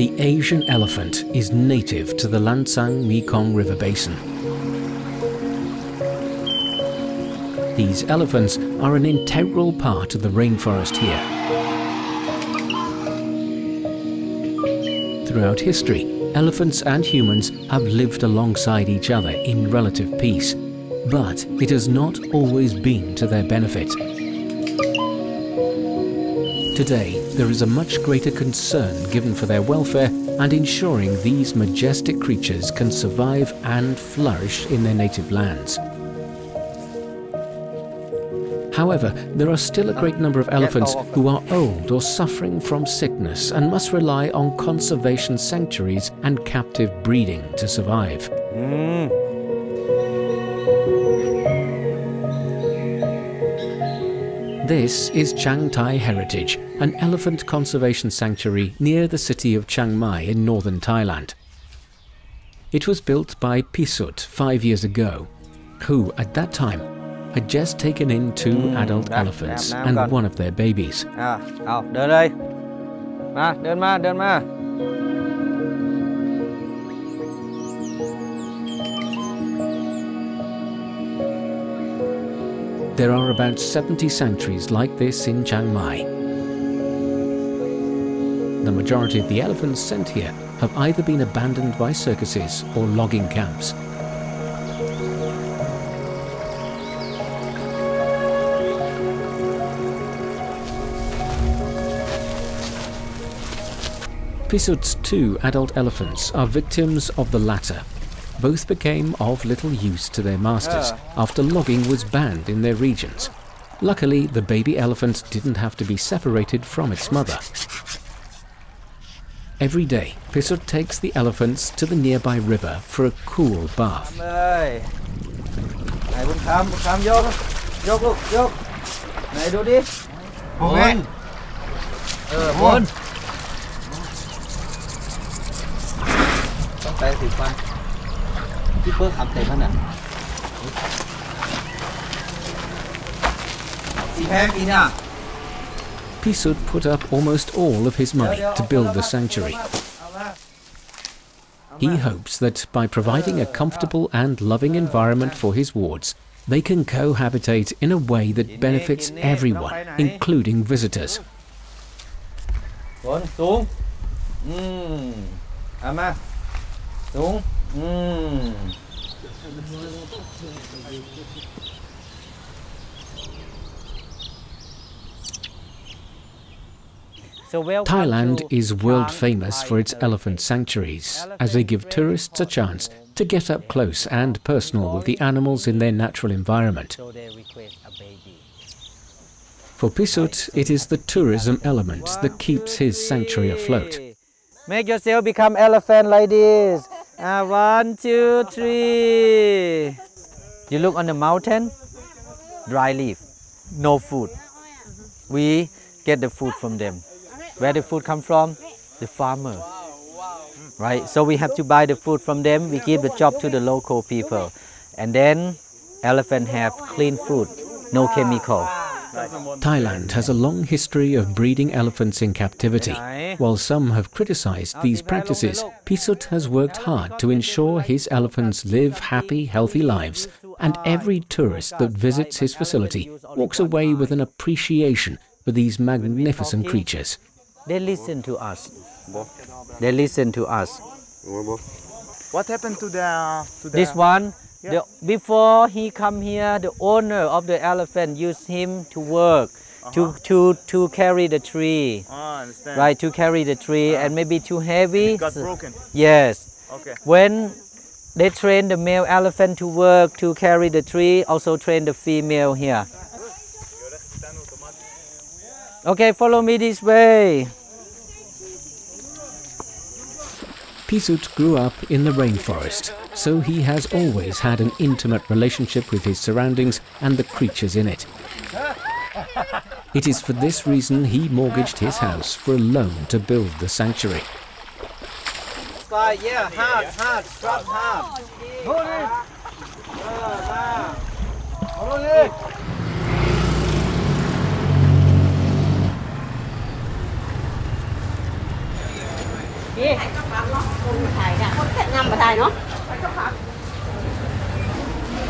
The Asian elephant is native to the Lansang Mekong River basin. These elephants are an integral part of the rainforest here. Throughout history, elephants and humans have lived alongside each other in relative peace, but it has not always been to their benefit. Today, there is a much greater concern given for their welfare and ensuring these majestic creatures can survive and flourish in their native lands. However, there are still a great number of elephants who are old or suffering from sickness and must rely on conservation sanctuaries and captive breeding to survive. This is Chang Thai Heritage, an elephant conservation sanctuary near the city of Chiang Mai in northern Thailand. It was built by Pisut 5 years ago, who at that time had just taken in 2 adult elephants and one of their babies. There are about 70 sanctuaries like this in Chiang Mai. The majority of the elephants sent here have either been abandoned by circuses or logging camps. Pisut's 2 adult elephants are victims of the latter. Both became of little use to their masters after logging was banned in their regions. Luckily, the baby elephant didn't have to be separated from its mother. Every day, Pisut takes the elephants to the nearby river for a cool bath. Pisut put up almost all of his money to build the sanctuary. He hopes that by providing a comfortable and loving environment for his wards, they can cohabitate in a way that benefits everyone, including visitors. Thailand is world famous for its elephant sanctuaries, as they give tourists a chance to get up close and personal with the animals in their natural environment. For Pisut, it is the tourism element that keeps his sanctuary afloat. Make yourself become elephant like this. 1, 2, 3. You look on the mountain, dry leaf, no food. We get the food from them. Where the food come from? The farmer. Right? So we have to buy the food from them. We give the job to the local people. And then elephants have clean food, no chemical. Thailand has a long history of breeding elephants in captivity. While some have criticized these practices, Pisut has worked hard to ensure his elephants live happy, healthy lives, and every tourist that visits his facility walks away with an appreciation for these magnificent creatures. They listen to us. They listen to us. What happened to this one? Before he come here, the owner of the elephant used him to work, to carry the tree. Right, to carry the tree, and maybe too heavy. It got broken. Yes. Okay. When they train the male elephant to work to carry the tree, also train the female here. Okay, follow me this way. Pisut grew up in the rainforest, so he has always had an intimate relationship with his surroundings and the creatures in it. It is for this reason he mortgaged his house for a loan to build the sanctuary. Yeah, hard, drop hard.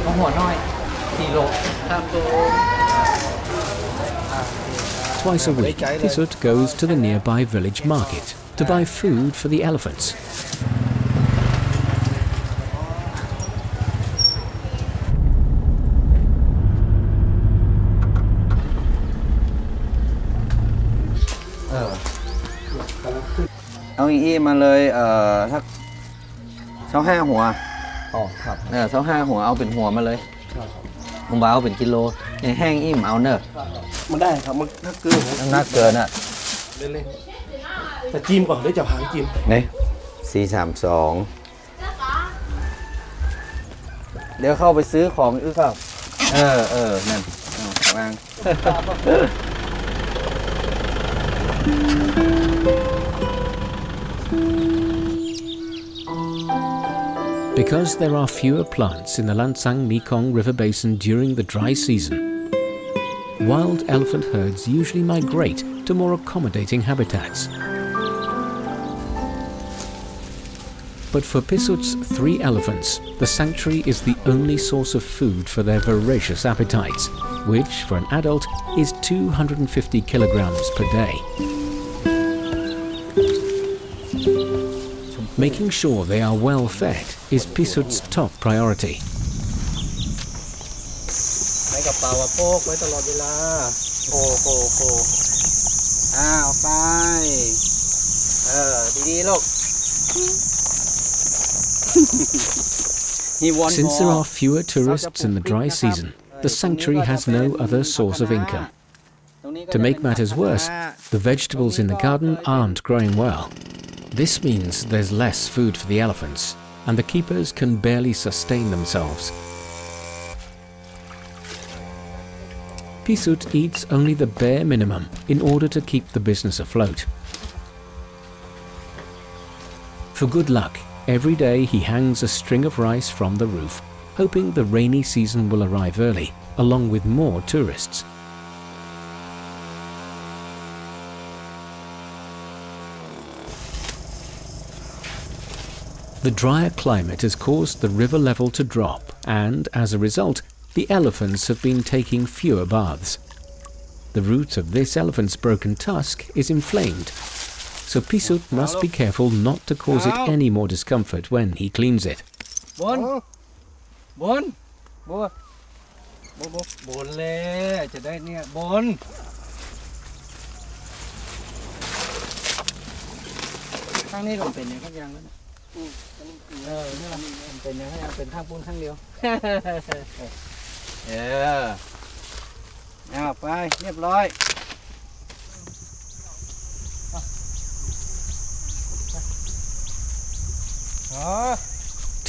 cóหัวน้อย4 โล Twice a week, Pisut goes to the nearby village market to buy food for the elephants. Ông ý mà lời thắc 25 หัว 25 หัวเอาเป็นหัวมาเลยผมบ่เอาเป็นกิโลอย่างแห้งอิ่มเอาเนอะ มันได้ครับมันถ้าเกิน น้ำหนักเกินอ่ะ เล่นๆแต่จิ้มก่อนได้จับหางจิ้ม นี่432เดี๋ยวเข้าไปซื้อของอึครับนั่นวาง Because there are fewer plants in the Lansang Mekong River Basin during the dry season, wild elephant herds usually migrate to more accommodating habitats. But for Pisut's 3 elephants, the sanctuary is the only source of food for their voracious appetites, which for an adult is 250 kilograms per day. Making sure they are well fed is Pisut's top priority. ในกระเป๋าโปกไว้ตลอดเวลาโคเอาไปดีๆลูก Since there are fewer tourists in the dry season, the sanctuary has no other source of income. To make matters worse, the vegetables in the garden aren't growing well. This means there's less food for the elephants, and the keepers can barely sustain themselves. Pisut eats only the bare minimum in order to keep the business afloat. For good luck, every day he hangs a string of rice from the roof, hoping the rainy season will arrive early, along with more tourists. The drier climate has caused the river level to drop, and as a result, the elephants have been taking fewer baths. The root of this elephant's broken tusk is inflamed, so Pisut must be careful not to cause it any more discomfort when he cleans it. บนเลยจะได้เนี่ยบนข้างนี้ลงเป็นอย่างข้างยังแล้วนี่มันเป็นอย่างข้างยังเป็นข้างปูนข้างเดียวเอาไปเรียบร้อย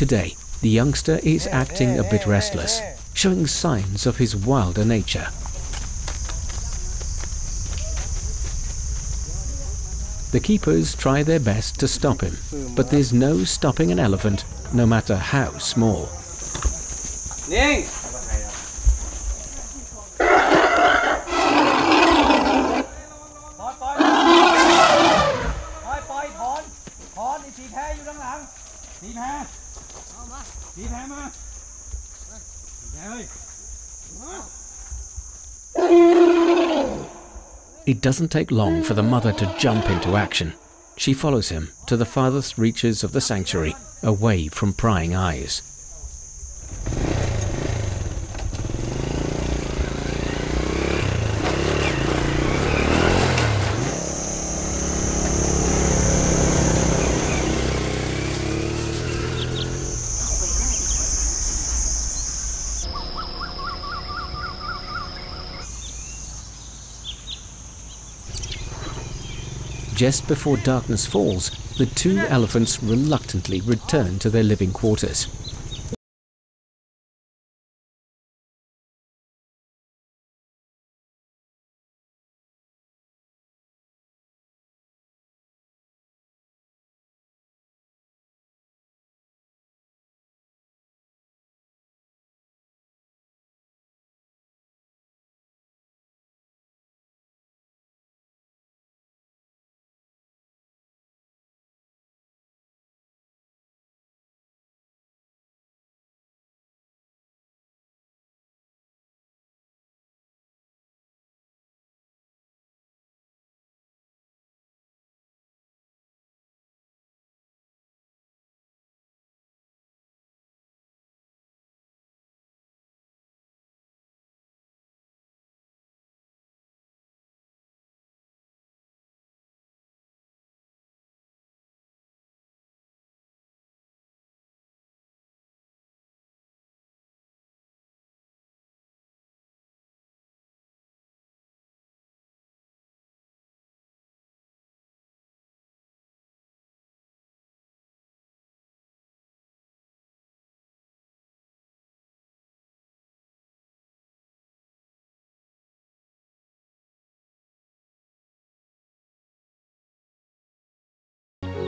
Today, the youngster is acting a bit restless, showing signs of his wilder nature. The keepers try their best to stop him, but there's no stopping an elephant, no matter how small. It doesn't take long for the mother to jump into action. She follows him to the farthest reaches of the sanctuary, away from prying eyes. Just before darkness falls, the 2 elephants reluctantly return to their living quarters.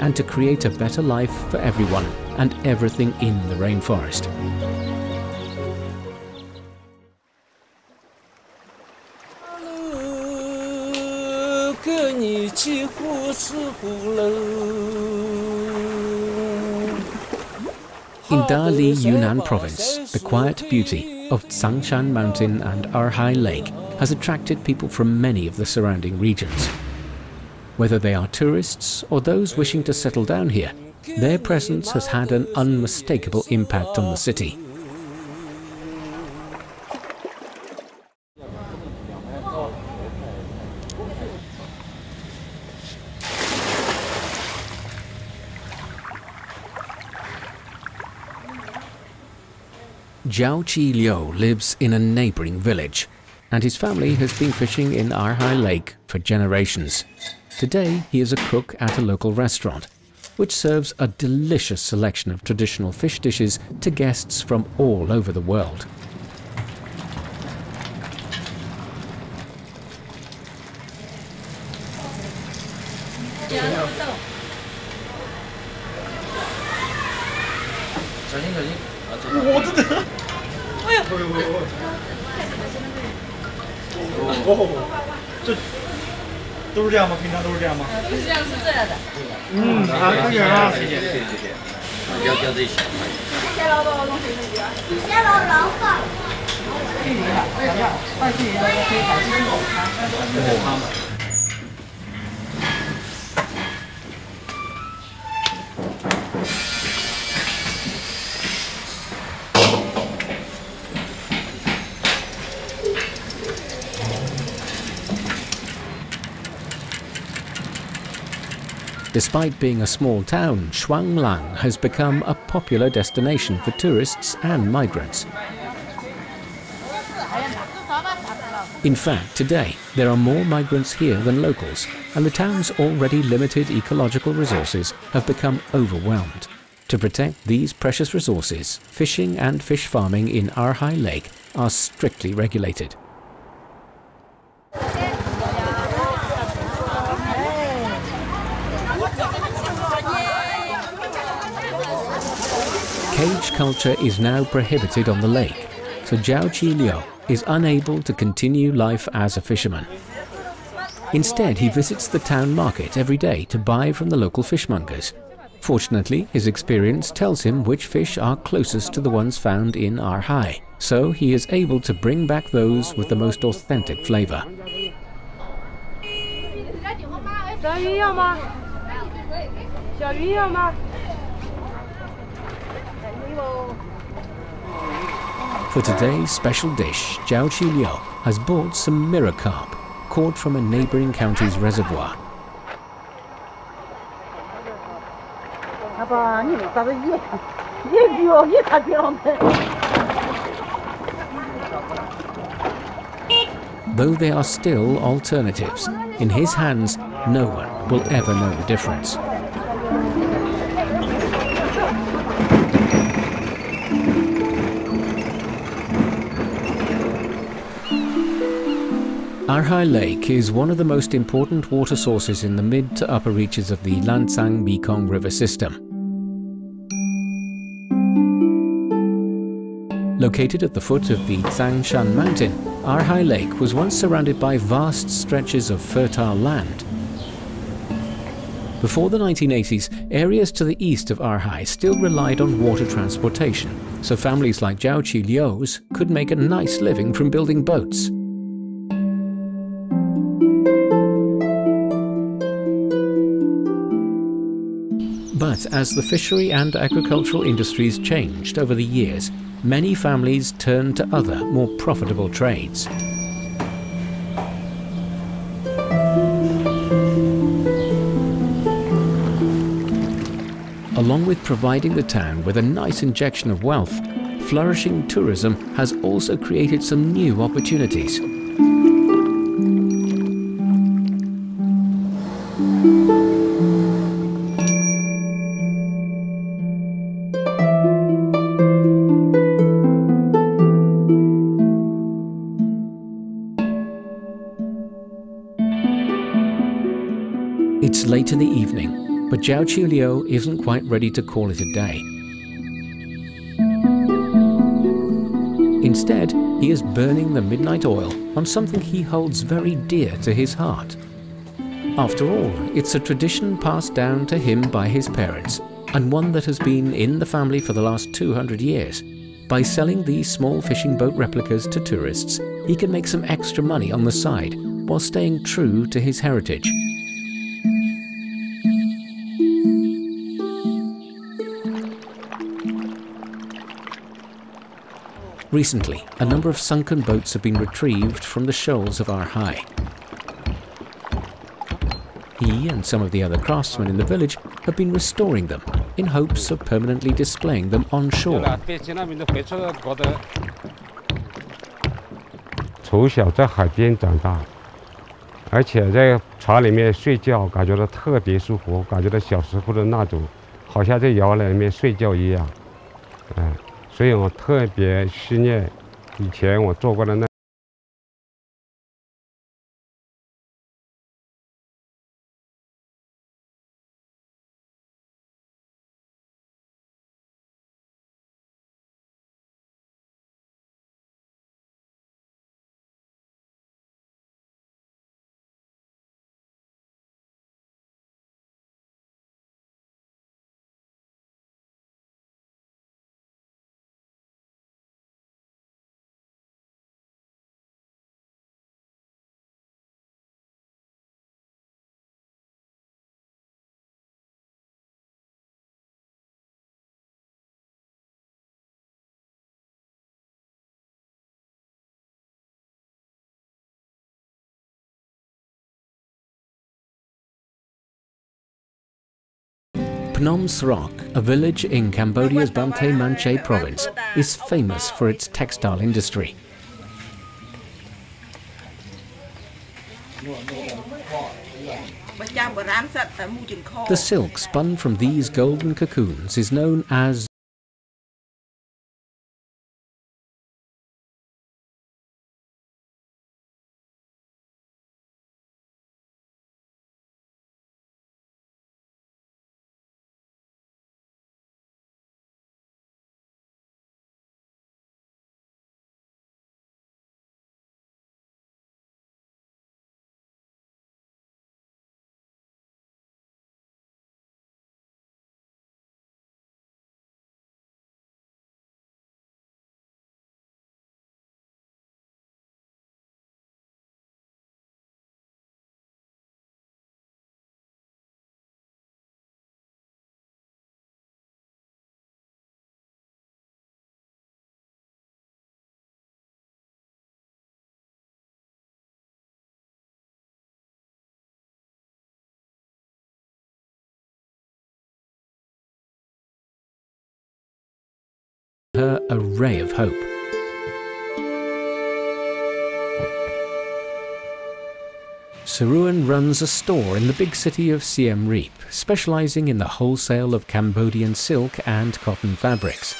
and to create a better life for everyone and everything in the rainforest. In Dali, Yunnan province, the quiet beauty of Changshan Mountain and Arhai Lake has attracted people from many of the surrounding regions. Whether they are tourists or those wishing to settle down here, their presence has had an unmistakable impact on the city. Jiao Chi Liu lives in a neighbouring village, and his family has been fishing in Arhai Lake for generations. Today he is a cook at a local restaurant, which serves a delicious selection of traditional fish dishes to guests from all over the world. Despite being a small town, Shuanglang has become a popular destination for tourists and migrants. In fact, today there are more migrants here than locals, and the town's already limited ecological resources have become overwhelmed. To protect these precious resources, fishing and fish farming in Arhai Lake are strictly regulated. Cage culture is now prohibited on the lake, so Jiao Chi Liu is unable to continue life as a fisherman. Instead, he visits the town market every day to buy from the local fishmongers. Fortunately, his experience tells him which fish are closest to the ones found in Arhai, so he is able to bring back those with the most authentic flavor. For today's special dish, Jiao Chi Liu has bought some mirror carp, caught from a neighbouring county's reservoir. Though they are still alternatives, in his hands no one will ever know the difference. Arhai Lake is one of the most important water sources in the mid to upper reaches of the Lancang Mekong River system. Located at the foot of the Changshan Mountain, Arhai Lake was once surrounded by vast stretches of fertile land. Before the 1980s, areas to the east of Arhai still relied on water transportation, so families like Jiao Chi Liu's could make a nice living from building boats. But as the fishery and agricultural industries changed over the years, many families turned to other, more profitable trades. Along with providing the town with a nice injection of wealth, flourishing tourism has also created some new opportunities. It's late in the evening, But Zhao Qiuliu isn't quite ready to call it a day. Instead, he is burning the midnight oil on something he holds very dear to his heart. After all, it's a tradition passed down to him by his parents, and one that has been in the family for the last 200 years. By selling these small fishing boat replicas to tourists, he can make some extra money on the side while staying true to his heritage. Recently, a number of sunken boats have been retrieved from the shoals of Arhai. He and some of the other craftsmen in the village have been restoring them in hopes of permanently displaying them on shore. 从小在海边长大，而且在船里面睡觉，感觉到特别舒服，感觉到小时候的那种，好像在摇篮里面睡觉一样。所以我特别思念以前我做过的那。 Phnom Srok, a village in Cambodia's Bante Manche province, is famous for its textile industry. The silk spun from these golden cocoons is known as her a ray of hope. Saruan runs a store in the big city of Siem Reap, specializing in the wholesale of Cambodian silk and cotton fabrics.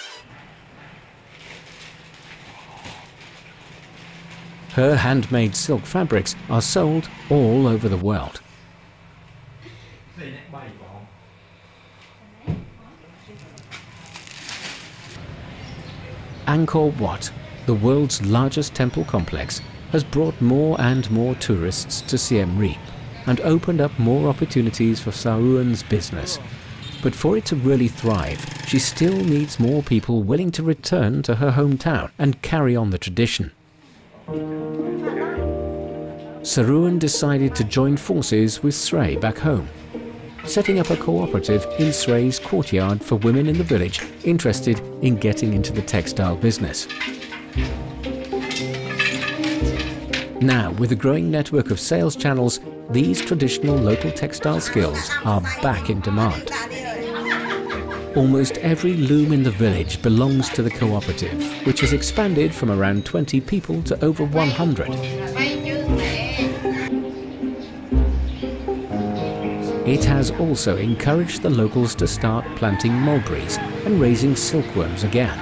Her handmade silk fabrics are sold all over the world. Angkor Wat, the world's largest temple complex, has brought more and more tourists to Siem Reap and opened up more opportunities for Saruan's business. But for it to really thrive, she still needs more people willing to return to her hometown and carry on the tradition. Saruan decided to join forces with Srey back home, setting up a cooperative in Srey's courtyard for women in the village interested in getting into the textile business. Now, with a growing network of sales channels, these traditional local textile skills are back in demand. Almost every loom in the village belongs to the cooperative, which has expanded from around 20 people to over 100. It has also encouraged the locals to start planting mulberries and raising silkworms again.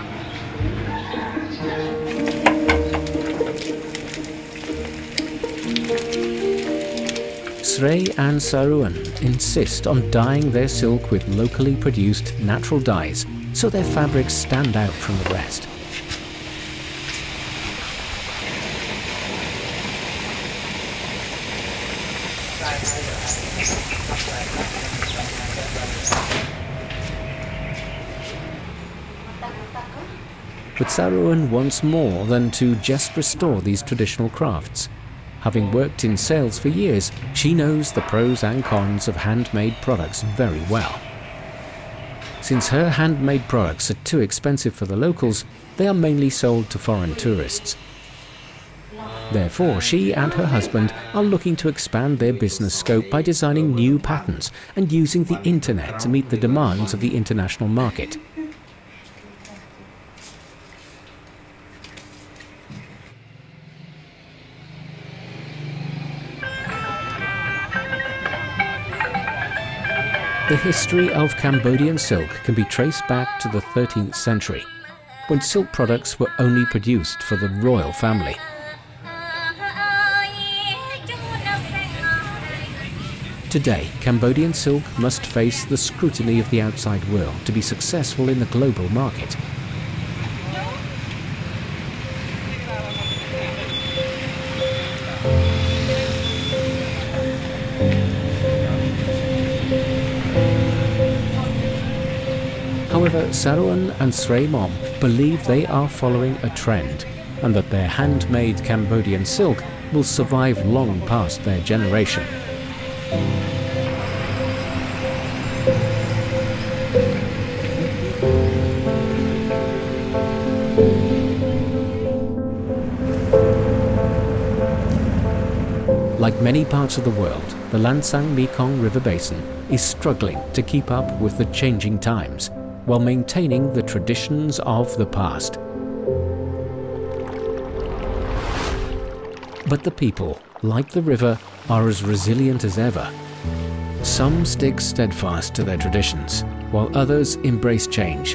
Srey and Saruan insist on dyeing their silk with locally produced natural dyes so their fabrics stand out from the rest. But Saruan wants more than to just restore these traditional crafts. Having worked in sales for years, she knows the pros and cons of handmade products very well. Since her handmade products are too expensive for the locals, they are mainly sold to foreign tourists. Therefore, she and her husband are looking to expand their business scope by designing new patterns and using the internet to meet the demands of the international market. The history of Cambodian silk can be traced back to the 13th century, when silk products were only produced for the royal family. Today, Cambodian silk must face the scrutiny of the outside world to be successful in the global market. However, Saruan and Srey Mom believe they are following a trend and that their handmade Cambodian silk will survive long past their generation. Like many parts of the world, the Lansang-Mekong River Basin is struggling to keep up with the changing times, while maintaining the traditions of the past. But the people, like the river, are as resilient as ever. Some stick steadfast to their traditions, while others embrace change.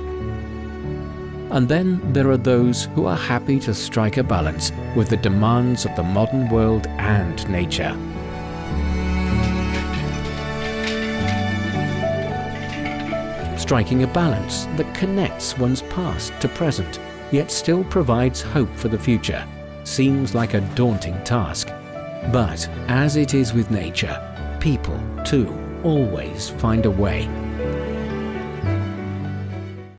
And then there are those who are happy to strike a balance with the demands of the modern world and nature. Striking a balance that connects one's past to present, yet still provides hope for the future, seems like a daunting task. But as it is with nature, people, too, always find a way.